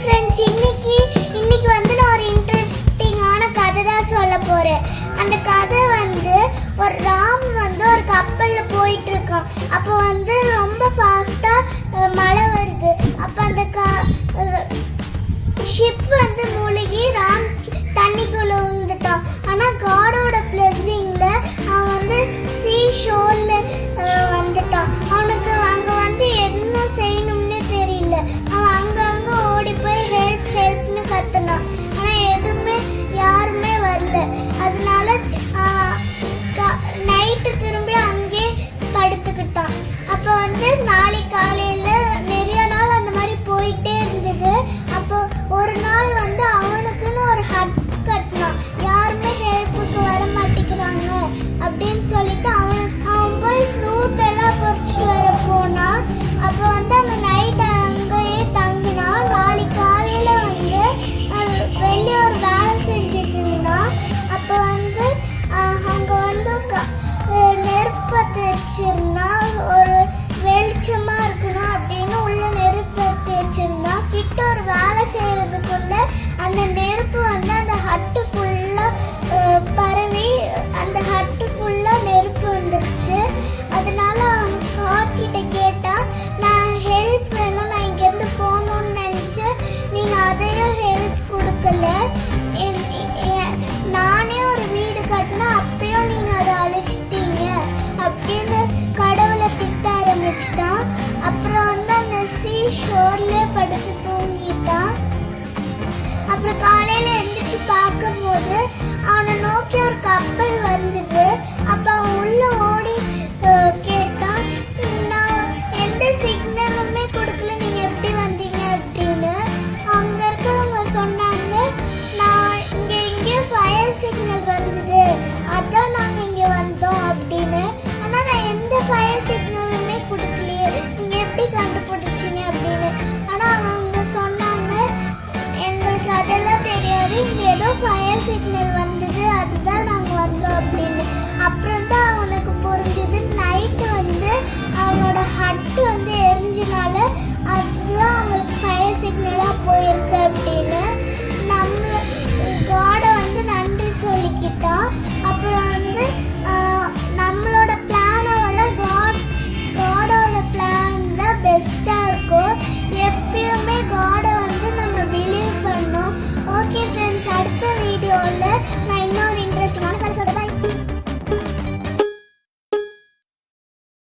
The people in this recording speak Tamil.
ஃப்ரெண்ட்ஸ், இன்னைக்கு வந்து நான் ஒரு இன்ட்ரெஸ்டிங்கான கதை தான் சொல்ல போறேன். அந்த கதை வந்து ஒரு ராம் வந்து ஒரு கப்பல்ல போயிட்டு இருக்கான். அப்போ வந்து ரொம்ப ஃபாஸ்டா மழை வருது. அப்ப அந்த ஷிப் வந்து மூழ்கி ராம் தண்ணிக்குள்ள விழுந்துட்டான். ஆனா காடோட பிளெஸிங்ல அவன் வந்து சீ ஷோர்ல வந்துட்டான். அவனுக்கு அங்க வந்து என்ன செய்யணும்னு தெரியல. அவன் அங்கங்க ஓடி போய் ஹெல்ப்னு கத்துனான். ஆனா எதுவுமே யாருமே வரல. அதனால நைட்டு திரும்பி அங்கே படுத்துக்கிட்டான். அப்ப வந்து நாளைக்கு காலையில நிறைய நாள் அந்த மாதிரி போயிட்டே இருந்தது. அப்போ ஒரு நாள் வந்து அவனுக்குன்னு ஒரு ஹட் கட்டினான். யாருமே ஹெல்ப்புக்கு வர மாட்டேங்கிறாங்க அப்படின்னு சொல்லிட்டு அவன் போய் ஃப்ரூட் எல்லாம் பொறிச்சிட்டு வர போனான். அப்போ வந்து அந்த நைட் அங்கேயே தங்கினான். நாளைக்கு காலையில வந்து வெளியே ஒரு வேலை செஞ்சுட்டு இருந்தான். அப்போ வந்து அங்க வந்து நெருப்பத்தை வச்சிருந்தா ஒரு வெளிச்சமா இருக்கணும் அப்படின்னு உள்ள நெருப்பத்தை வச்சிருந்தா. கிட்ட ஒரு வேலை செய்யறதுக்குள்ள அந்த நெருப்பு வந்து அந்த ஹட்டு ஃபுல்லா பரவி அந்த ஹட்டு ஃபுல்லா நெருப்பு வந்துருச்சு. அதனால அவன் காட்கிட்ட கேட்டா, நான் ஹெல்ப் வேணும், நான் இங்க இருந்து போகணும்னு நினைச்சேன், நீங்க அதையும் ஹெல்ப் கொடுக்கல. நானே ஒரு வீடு கட்டினா அப்பயும் நீங்க அதை அழிச்சிட்டீங்க அப்படின்னு கடவுளை திட்ட ஆரம்பிச்சிட்டான். அப்புறம் வந்து அந்த சீ ஷோர்ல படுத்து தூங்கிட்டான். அப்புறம் காலையில எந்திரிச்சு பார்க்கும்போது அவனை நோக்கி ஒரு கப்பல்